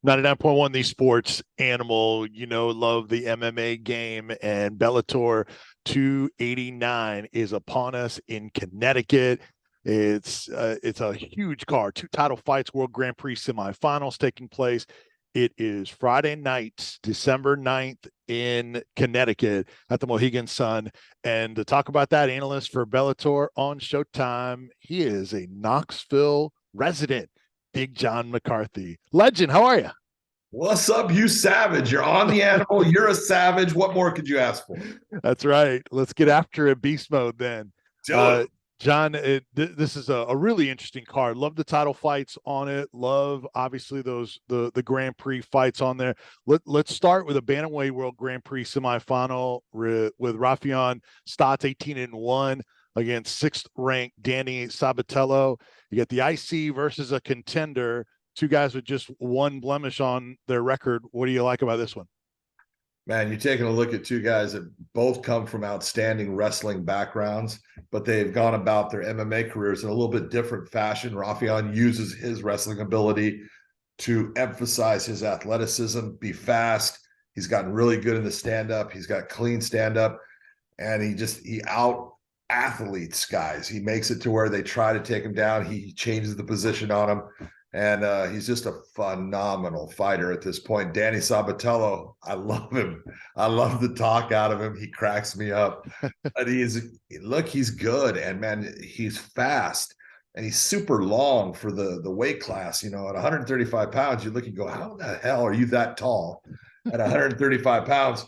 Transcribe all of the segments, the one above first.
99.1 The Sports Animal, love the MMA game, and Bellator 289 is upon us in Connecticut. It's a huge card. Two title fights, World Grand Prix semifinals taking place. It is Friday night, December 9th in Connecticut at the Mohegan Sun. And to talk about that, analyst for Bellator on Showtime, he is a Knoxville resident. Big John McCarthy. Legend, how are you? What's up, you savage? You're on the animal. You're a savage. What more could you ask for? That's right. Let's get after it. Beast mode then. Do it. Uh, John, this is a really interesting card. Love the title fights on it. Love obviously the Grand Prix fights on there. Let's start with a Bantamweight World Grand Prix semifinal with Rafion Stotts 18-1 against sixth ranked Danny Sabatello. You get the IC versus a contender. Two guys with just one blemish on their record. What do you like about this one? Man, you're taking a look at two guys that both come from outstanding wrestling backgrounds, but they've gone about their MMA careers in a little bit different fashion. Rafion uses his wrestling ability to emphasize his athleticism, be fast. He's gotten really good in the stand-up. He's got clean stand-up, and he out athletes guys. He makes it to where they try to take him down. He changes the position on him. And he's just a phenomenal fighter at this point. Danny Sabatello, I love him. I love the talk out of him. He cracks me up. But he's good. And man, he's fast. And he's super long for the weight class. At 135 pounds, you look and go, how the hell are you that tall at 135 pounds?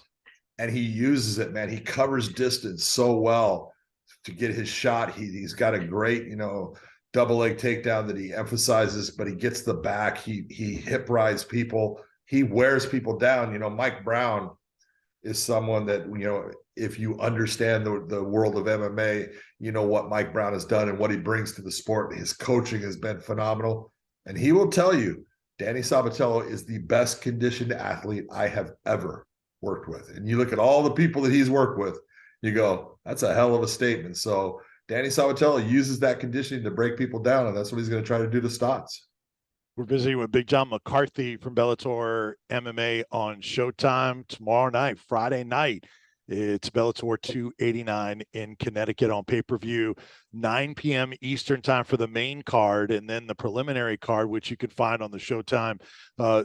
And he uses it, man. He covers distance so well to get his shot. He's got a great, double leg takedown that he emphasizes, but he gets the back. He hip rides people. He wears people down. Mike Brown is someone that, if you understand the world of MMA, you know what Mike Brown has done and what he brings to the sport. His coaching has been phenomenal. And he will tell you, Danny Sabatello is the best conditioned athlete I have ever worked with. And you look at all the people that he's worked with, you go, that's a hell of a statement. So Danny Sabatello uses that conditioning to break people down, and that's what he's going to try to do to Stotts. We're visiting with Big John McCarthy from Bellator MMA on Showtime tomorrow night, Friday night. It's Bellator 289 in Connecticut on pay-per-view, 9 p.m. Eastern time for the main card, and then the preliminary card, which you can find on the Showtime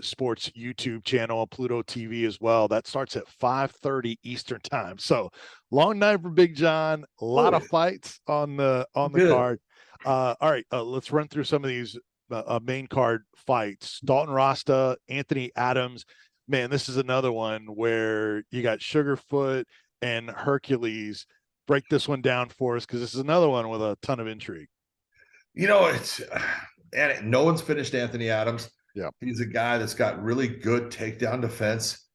Sports YouTube channel, Pluto TV as well. That starts at 5:30 Eastern time. So long night for Big John. A lot of fights on the card. All right, let's run through some of these main card fights. Dalton Rasta, Anthony Adams. Man, this is another one where you got Sugarfoot and Hercules. Break this one down for us, because this is another one with a ton of intrigue. And no one's finished Anthony Adams. Yeah, he's a guy that's got really good takedown defense.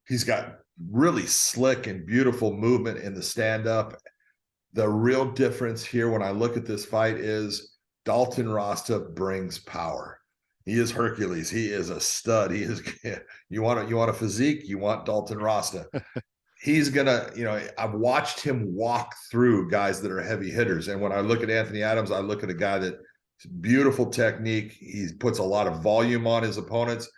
He's got really slick and beautiful movement in the stand-up. The real difference here when I look at this fight is Dalton Rasta brings power. He is Hercules. He is a stud. He is. You want a physique? You want Dalton Rasta. He's gonna. I've watched him walk through guys that are heavy hitters, and when I look at Anthony Adams, I look at a guy that beautiful technique. He puts a lot of volume on his opponents.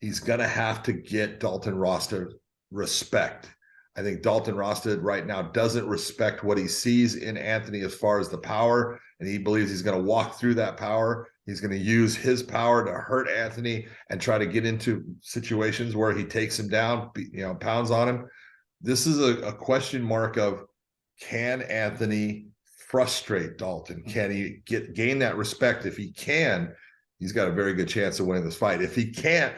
He's gonna have to get Dalton Rasta respect. I think Dalton Rasta right now doesn't respect what he sees in Anthony as far as the power, and he believes he's going to walk through that power. He's going to use his power to hurt Anthony and try to get into situations where he takes him down, pounds on him. This is a question mark of, can Anthony frustrate Dalton? Can he gain that respect? If he can, he's got a very good chance of winning this fight. If he can't,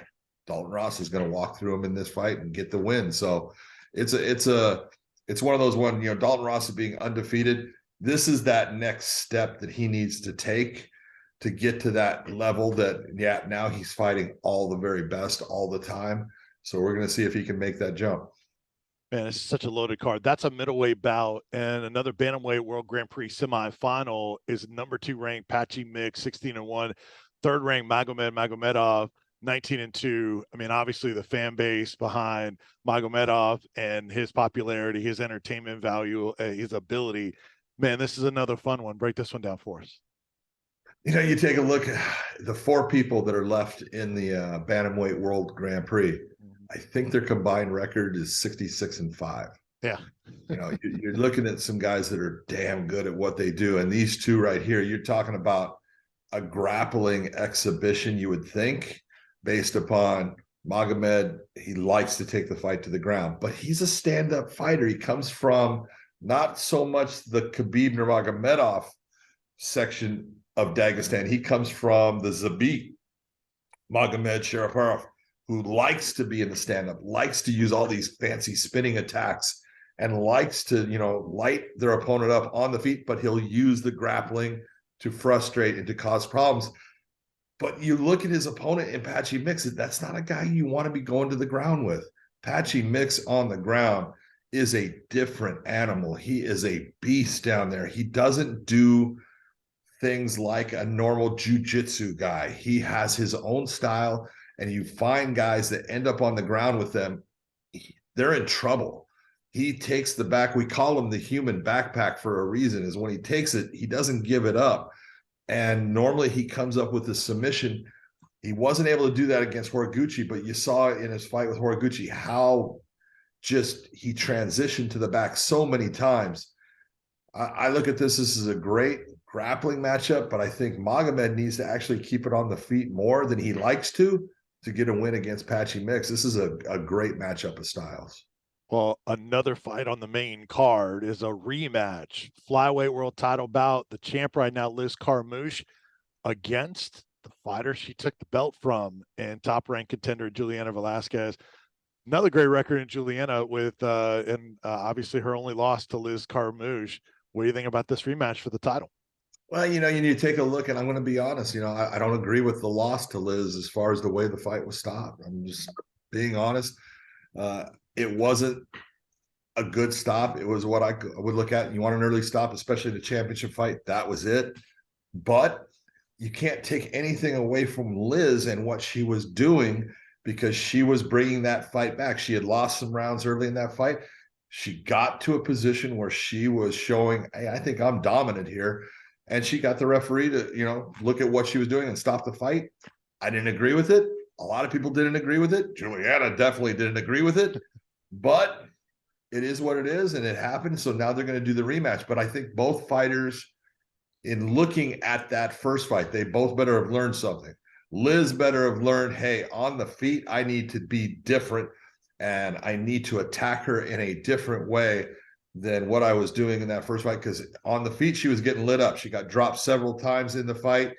Dalton Ross is going to walk through him in this fight and get the win. So it's one of those Dalton Ross is being undefeated. This is that next step that he needs to take to get to that level that, now he's fighting all the very best all the time. So we're going to see if he can make that jump. Man, it's such a loaded card. That's a middleweight bout, and another bantamweight World Grand Prix semifinal is number 2 ranked Patchy Mix, 16-1, third ranked Magomedov, 19-2. I mean, obviously the fan base behind Magomedov and his popularity, his entertainment value, his ability. Man, this is another fun one. Break this one down for us. You take a look at the four people that are left in the Bantamweight World Grand Prix. I think their combined record is 66-5. Yeah. You're looking at some guys that are damn good at what they do. And these two right here, you're talking about a grappling exhibition, you would think, based upon Magomed. He likes to take the fight to the ground, but he's a stand-up fighter. He comes from not so much the Khabib Nurmagomedov section of Dagestan. He comes from the Zabit Magomed Sharapov, who likes to be in the stand-up, likes to use all these fancy spinning attacks, and likes to, light their opponent up on the feet, but he'll use the grappling to frustrate and to cause problems. But you look at his opponent in Patchy Mix, that's not a guy you want to be going to the ground with. Patchy Mix on the ground is a different animal. He is a beast down there. He doesn't do things like a normal jiu-jitsu guy. He has his own style, and you find guys that end up on the ground with them, they're in trouble. He takes the back. We call him the human backpack for a reason, is when he takes it, he doesn't give it up. And normally he comes up with a submission. He wasn't able to do that against Horiguchi, but you saw in his fight with Horiguchi how just he transitioned to the back so many times. I look at this is a great grappling matchup, but I think Magomed needs to actually keep it on the feet more than he likes to get a win against Patchy Mix. This is a great matchup of styles. Well, another fight on the main card is a rematch. Flyweight world title bout. The champ right now, Liz Carmouche, against the fighter she took the belt from and top ranked contender Juliana Velasquez. Another great record in Juliana with obviously her only loss to Liz Carmouche. What do you think about this rematch for the title? Well, you need to take a look, and I'm going to be honest. I don't agree with the loss to Liz as far as the way the fight was stopped. I'm just being honest. It wasn't a good stop. It was what I would look at. You want an early stop, especially the championship fight. That was it. But you can't take anything away from Liz and what she was doing, because she was bringing that fight back. She had lost some rounds early in that fight. She got to a position where she was showing, hey, I think I'm dominant here. And she got the referee to, look at what she was doing and stop the fight. I didn't agree with it. A lot of people didn't agree with it. Juliana definitely didn't agree with it. But it is what it is, and it happened. So now they're going to do the rematch. But I think both fighters, in looking at that first fight, they both better have learned something. Liz better have learned, hey, on the feet, I need to be different, and I need to attack her in a different way than what I was doing in that first fight, because on the feet, she was getting lit up. She got dropped several times in the fight.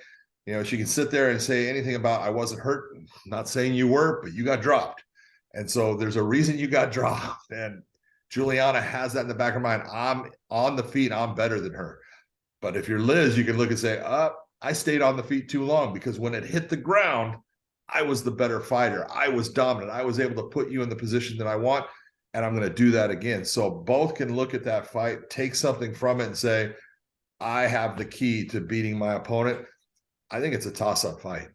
She can sit there and say anything about, I wasn't hurt. I'm not saying you were, but you got dropped. And so there's a reason you got dropped. And Juliana has that in the back of her mind. I'm on the feet. I'm better than her. But if you're Liz, you can look and say, I stayed on the feet too long, because when it hit the ground, I was the better fighter. I was dominant. I was able to put you in the position that I want, and I'm going to do that again. So both can look at that fight, take something from it, and say, I have the key to beating my opponent. I think it's a toss-up fight.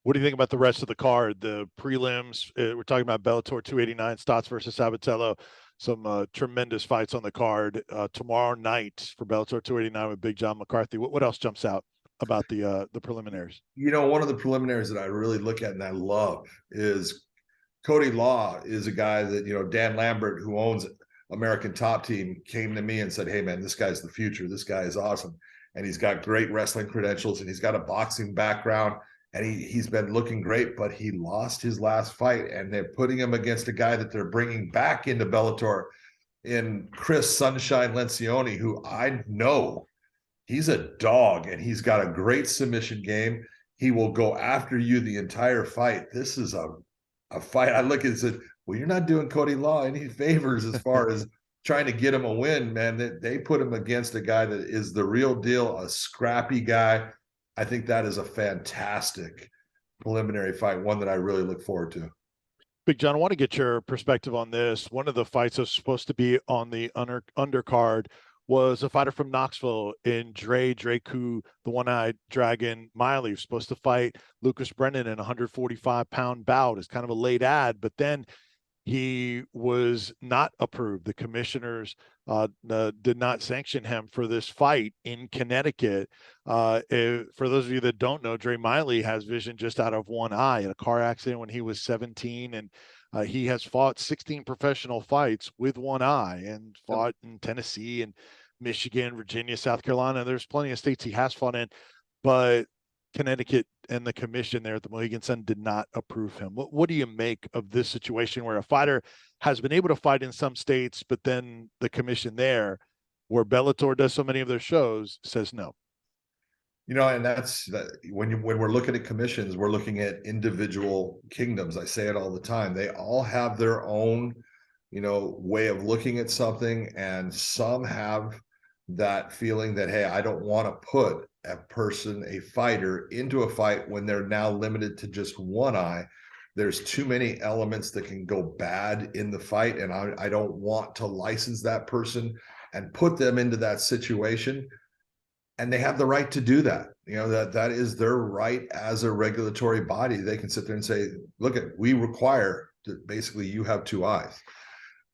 What do you think about the rest of the card? The prelims, we're talking about Bellator 289, Stotts versus Sabatello. Some tremendous fights on the card tomorrow night for Bellator 289 with Big John McCarthy. What else jumps out about the preliminaries? One of the preliminaries that I really look at and I love is Cody Law is a guy that, Dan Lambert, who owns American Top Team, came to me and said, hey, man, this guy's the future. This guy is awesome. And he's got great wrestling credentials, and he's got a boxing background. And he's been looking great, but he lost his last fight, and they're putting him against a guy that they're bringing back into Bellator in Chris Sunshine Lencioni, who I know he's a dog, and he's got a great submission game. He will go after you the entire fight. This is a fight. I look at it and said, well, you're not doing Cody Law any favors as far as trying to get him a win, man. They put him against a guy that is the real deal, a scrappy guy. I think that is a fantastic preliminary fight, one that I really look forward to. Big John, I want to get your perspective on this. One of the fights that was supposed to be on the undercard was a fighter from Knoxville in Draku, the one-eyed dragon Miley, was supposed to fight Lucas Brennan in a 145-pound bout. It's kind of a late ad, but then he was not approved. The commissioners did not sanction him for this fight in Connecticut. For those of you that don't know, Dre Miley has vision just out of one eye in a car accident when he was 17, and he has fought 16 professional fights with one eye and fought in Tennessee and Michigan, Virginia, South Carolina. There's plenty of states he has fought in, but Connecticut and the commission there at the Mohegan Sun did not approve him. What do you make of this situation where a fighter has been able to fight in some states, but then the commission there, where Bellator does so many of their shows, says no? And that's when we're looking at commissions, we're looking at individual kingdoms. I say it all the time. They all have their own, way of looking at something, and some have that feeling that, hey, I don't want to put a fighter into a fight when they're now limited to just one eye. There's too many elements that can go bad in the fight, and I don't want to license that person and put them into that situation. And they have the right to do that. That is their right as a regulatory body. They can sit there and say, look, we require that basically you have two eyes.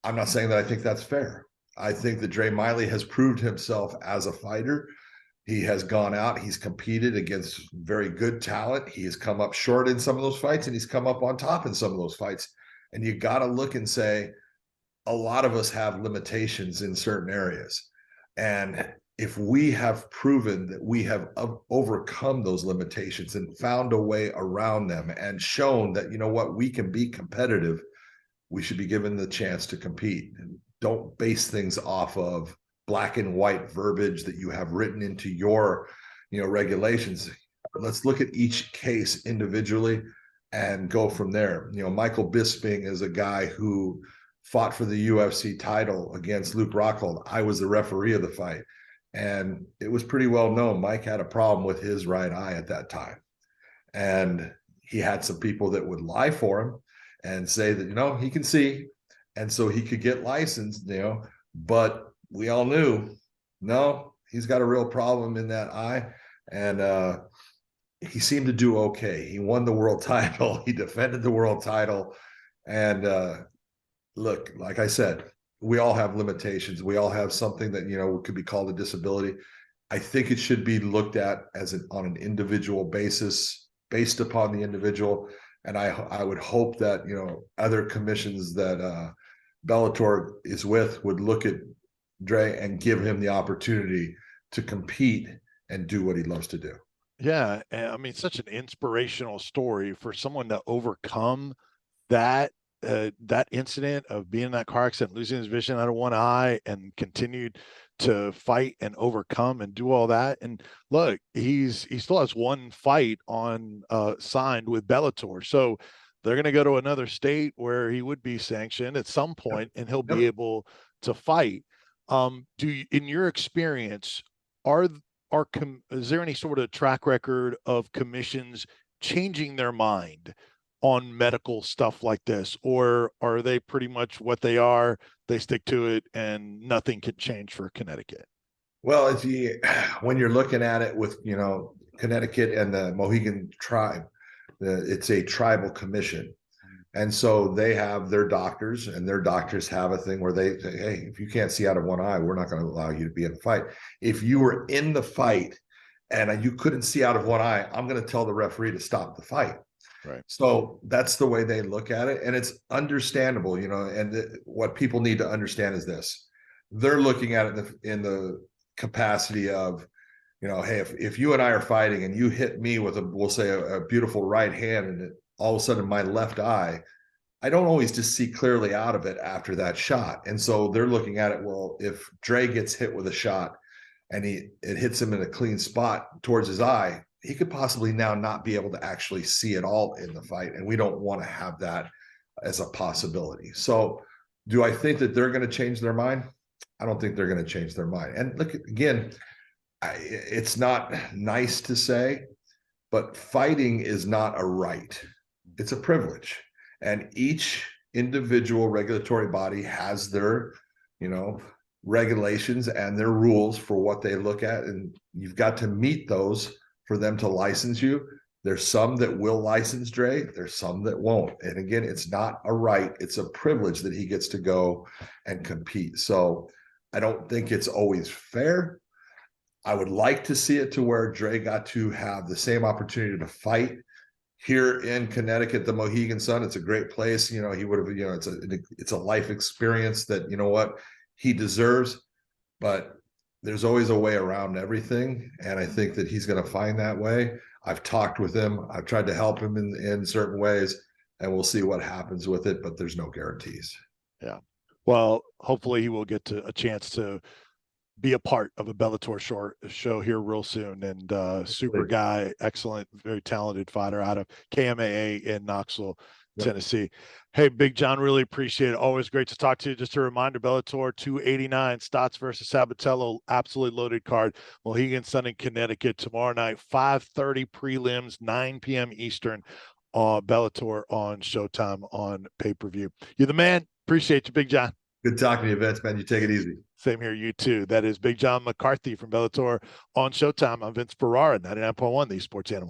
I'm not saying that I think that's fair. I think that Dre Miley has proved himself as a fighter. He has gone out, he's competed against very good talent. He has come up short in some of those fights, and he's come up on top in some of those fights. And you got to look and say, a lot of us have limitations in certain areas. And if we have proven that we have overcome those limitations and found a way around them and shown that, we can be competitive, we should be given the chance to compete. And don't base things off of black and white verbiage that you have written into your, regulations. Let's look at each case individually and go from there. Michael Bisping is a guy who fought for the UFC title against Luke Rockhold. I was the referee of the fight. And it was pretty well known Mike had a problem with his right eye at that time. And he had some people that would lie for him and say that, he can see. And so he could get licensed, but we all knew, no, he's got a real problem in that eye. And he seemed to do okay. He won the world title. He defended the world title. And look, like I said, we all have limitations. We all have something that, could be called a disability. I think it should be looked at on an individual basis, based upon the individual. And I would hope that, other commissions that Bellator is with would look at Dre and give him the opportunity to compete and do what he loves to do. Yeah. I mean, such an inspirational story for someone to overcome that incident of being in that car accident, losing his vision out of one eye, and continued to fight and overcome and do all that. And look, he still has one fight on signed with Bellator. So they're going to go to another state where he would be sanctioned at some point, and he'll be able to fight. In your experience, is there any sort of track record of commissions changing their mind on medical stuff like this, or are they pretty much what they are? They stick to it, and nothing can change for Connecticut? Well, when you're looking at it with Connecticut and the Mohegan tribe, it's a tribal commission, and so they have their doctors, and their doctors have a thing where they say, hey, if you can't see out of one eye, we're not going to allow you to be in the fight. If you were in the fight and you couldn't see out of one eye, I'm going to tell the referee to stop the fight. Right. So that's the way they look at it. And it's understandable, and what people need to understand is this. They're looking at it in the capacity of, hey, if you and I are fighting and you hit me with we'll say a beautiful right hand, and all of a sudden my left eye, I don't always just see clearly out of it after that shot. And so they're looking at it, well, if Dre gets hit with a shot and it hits him in a clean spot towards his eye, he could possibly now not be able to actually see it all in the fight. And we don't want to have that as a possibility. So do I think that they're going to change their mind? I don't think they're going to change their mind. And look, again, it's not nice to say, but fighting is not a right. It's a privilege. And each individual regulatory body has their, regulations and their rules for what they look at. And you've got to meet those for them to license you. There's some that will license Dre. There's some that won't. And again, it's not a right. It's a privilege that he gets to go and compete. So I don't think it's always fair. I would like to see it to where Dre got to have the same opportunity to fight here in Connecticut, the Mohegan Sun. It's a great place. He would have, it's a life experience that, he deserves, but there's always a way around everything. And I think that he's going to find that way. I've talked with him. I've tried to help him in certain ways, and we'll see what happens with it, but there's no guarantees. Yeah. Well, hopefully he will get to a chance to be a part of a Bellator show here real soon. And super guy, excellent, very talented fighter out of KMAA in Knoxville, Tennessee. Hey, Big John, really appreciate it. Always great to talk to you. Just a reminder, Bellator 289, Stotts versus Sabatello, absolutely loaded card. Mohegan Sun in Connecticut tomorrow night, 5:30 prelims, 9 p.m. Eastern. Bellator on Showtime on pay-per-view. You're the man. Appreciate you, Big John. Good talking to you, Vince, man. You take it easy. Same here, you too. That is Big John McCarthy from Bellator on Showtime. I'm Vince Ferrara, 99.1, the Sports Animal.